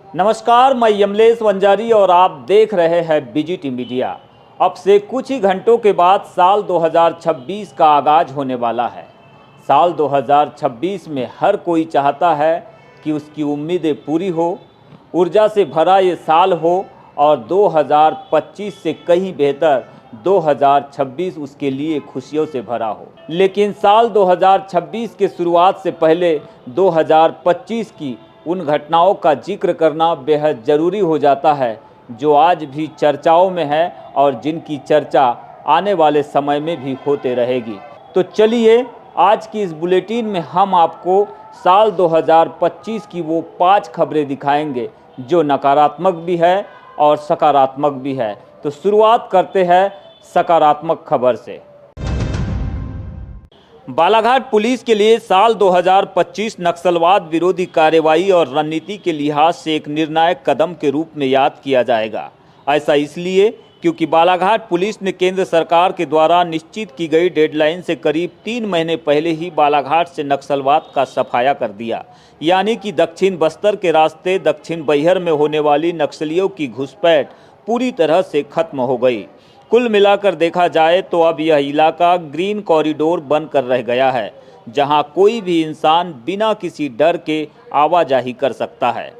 नमस्कार, मैं यमलेश वंजारी और आप देख रहे हैं बीजीटी मीडिया। अब से कुछ ही घंटों के बाद साल 2026 का आगाज होने वाला है। साल 2026 में हर कोई चाहता है कि उसकी उम्मीदें पूरी हो, ऊर्जा से भरा ये साल हो और 2025 से कहीं बेहतर 2026 उसके लिए खुशियों से भरा हो। लेकिन साल 2026 के शुरुआत से पहले 2025 की उन घटनाओं का जिक्र करना बेहद ज़रूरी हो जाता है जो आज भी चर्चाओं में है और जिनकी चर्चा आने वाले समय में भी होते रहेगी। तो चलिए आज की इस बुलेटिन में हम आपको साल 2025 की वो 5 खबरें दिखाएंगे जो नकारात्मक भी है और सकारात्मक भी है। तो शुरुआत करते हैं सकारात्मक खबर से। बालाघाट पुलिस के लिए साल 2025 नक्सलवाद विरोधी कार्रवाई और रणनीति के लिहाज से एक निर्णायक कदम के रूप में याद किया जाएगा। ऐसा इसलिए क्योंकि बालाघाट पुलिस ने केंद्र सरकार के द्वारा निश्चित की गई डेडलाइन से करीब 3 महीने पहले ही बालाघाट से नक्सलवाद का सफाया कर दिया। यानी कि दक्षिण बस्तर के रास्ते दक्षिण बैहर में होने वाली नक्सलियों की घुसपैठ पूरी तरह से खत्म हो गई। कुल मिलाकर देखा जाए तो अब यह इलाका ग्रीन कॉरिडोर बनकर रह गया है, जहां कोई भी इंसान बिना किसी डर के आवाजाही कर सकता है।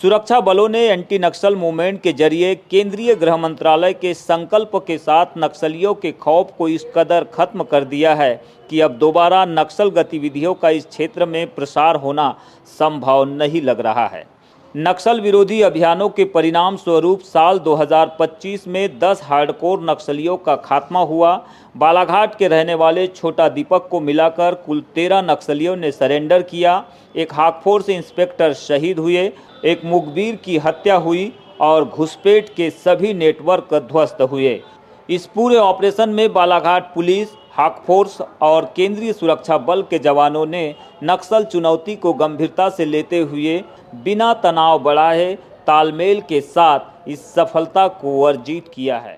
सुरक्षा बलों ने एंटी नक्सल मूवमेंट के जरिए केंद्रीय गृह मंत्रालय के संकल्प के साथ नक्सलियों के खौफ को इस कदर खत्म कर दिया है कि अब दोबारा नक्सल गतिविधियों का इस क्षेत्र में प्रसार होना संभव नहीं लग रहा है। नक्सल विरोधी अभियानों के परिणाम स्वरूप साल 2025 में 10 हार्डकोर नक्सलियों का खात्मा हुआ। बालाघाट के रहने वाले छोटा दीपक को मिलाकर कुल 13 नक्सलियों ने सरेंडर किया। एक हाकफोर्स इंस्पेक्टर शहीद हुए, एक मुखबिर की हत्या हुई और घुसपैठ के सभी नेटवर्क ध्वस्त हुए। इस पूरे ऑपरेशन में बालाघाट पुलिस, हाकफोर्स और केंद्रीय सुरक्षा बल के जवानों ने नक्सल चुनौती को गंभीरता से लेते हुए बिना तनाव बढ़ाए तालमेल के साथ इस सफलता को अर्जित किया है।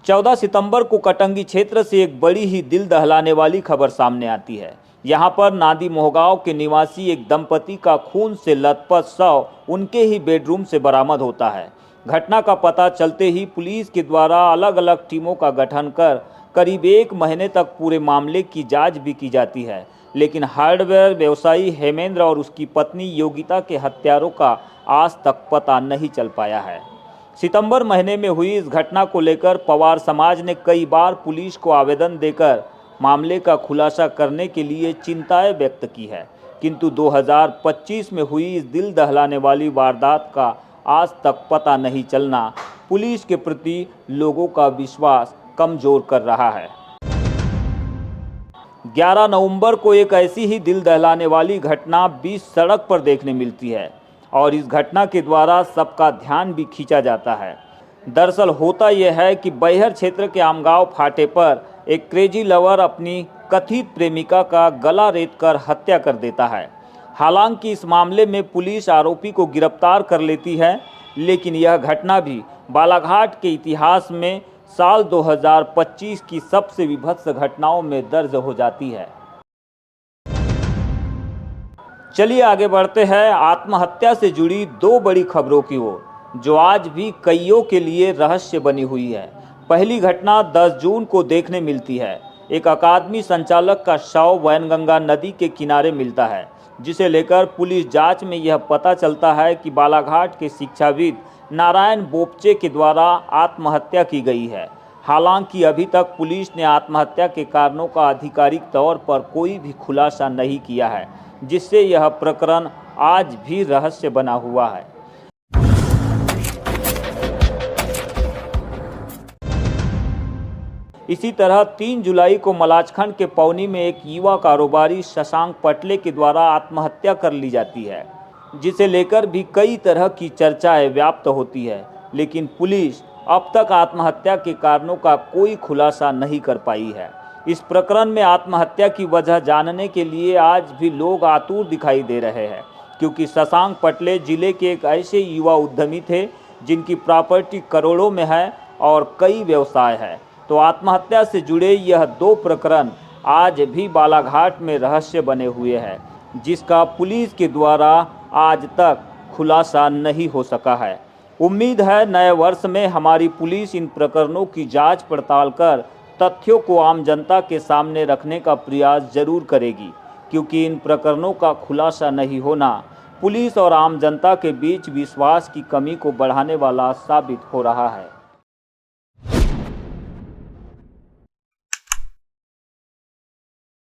14 सितंबर को कटंगी क्षेत्र से एक बड़ी ही दिल दहलाने वाली खबर सामने आती है। यहां पर नादी मोहगांव के निवासी एक दंपति का खून से लथपथ शव उनके ही बेडरूम से बरामद होता है। घटना का पता चलते ही पुलिस के द्वारा अलग अलग टीमों का गठन कर करीब 1 महीने तक पूरे मामले की जांच भी की जाती है, लेकिन हार्डवेयर व्यवसायी हेमेंद्र और उसकी पत्नी योगिता के हत्यारों का आज तक पता नहीं चल पाया है। सितंबर महीने में हुई इस घटना को लेकर पवार समाज ने कई बार पुलिस को आवेदन देकर मामले का खुलासा करने के लिए चिंताएं व्यक्त की है, किंतु 2025 में हुई इस दिल दहलाने वाली वारदात का आज तक पता नहीं चलना पुलिस के प्रति लोगों का विश्वास कमजोर कर रहा है। 11 नवंबर को एक ऐसी ही दिल दहलाने वाली घटना बीच सड़क पर देखने मिलती है और इस घटना के द्वारा सबका ध्यान भी खींचा जाता है। दरअसल होता यह है कि बैहर क्षेत्र के आमगांव फाटे पर एक क्रेजी लवर अपनी कथित प्रेमिका का गला रेतकर हत्या कर देता है। हालांकि इस मामले में पुलिस आरोपी को गिरफ्तार कर लेती है, लेकिन यह घटना भी बालाघाट के इतिहास में साल 2025 की सबसे विभत्स घटनाओं में दर्ज हो जाती है। चलिए आगे बढ़ते हैं आत्महत्या से जुड़ी 2 बड़ी खबरों की ओर, जो आज भी कईयों के लिए रहस्य बनी हुई है। पहली घटना 10 जून को देखने मिलती है। एक अकादमी संचालक का शव वैनगंगा नदी के किनारे मिलता है, जिसे लेकर पुलिस जांच में यह पता चलता है कि बालाघाट के शिक्षाविद नारायण बोपचे के द्वारा आत्महत्या की गई है। हालांकि अभी तक पुलिस ने आत्महत्या के कारणों का आधिकारिक तौर पर कोई भी खुलासा नहीं किया है, जिससे यह प्रकरण आज भी रहस्य बना हुआ है। इसी तरह 3 जुलाई को मलाजखंड के पौनी में एक युवा कारोबारी शशांक पटले के द्वारा आत्महत्या कर ली जाती है, जिसे लेकर भी कई तरह की चर्चाएं व्याप्त होती है, लेकिन पुलिस अब तक आत्महत्या के कारणों का कोई खुलासा नहीं कर पाई है। इस प्रकरण में आत्महत्या की वजह जानने के लिए आज भी लोग आतुर दिखाई दे रहे हैं, क्योंकि शशांक पटले जिले के एक ऐसे युवा उद्यमी थे जिनकी प्रॉपर्टी करोड़ों में है और कई व्यवसाय है। तो आत्महत्या से जुड़े यह 2 प्रकरण आज भी बालाघाट में रहस्य बने हुए हैं, जिसका पुलिस के द्वारा आज तक खुलासा नहीं हो सका है। उम्मीद है नए वर्ष में हमारी पुलिस इन प्रकरणों की जांच पड़ताल कर तथ्यों को आम जनता के सामने रखने का प्रयास जरूर करेगी, क्योंकि इन प्रकरणों का खुलासा नहीं होना पुलिस और आम जनता के बीच विश्वास की कमी को बढ़ाने वाला साबित हो रहा है।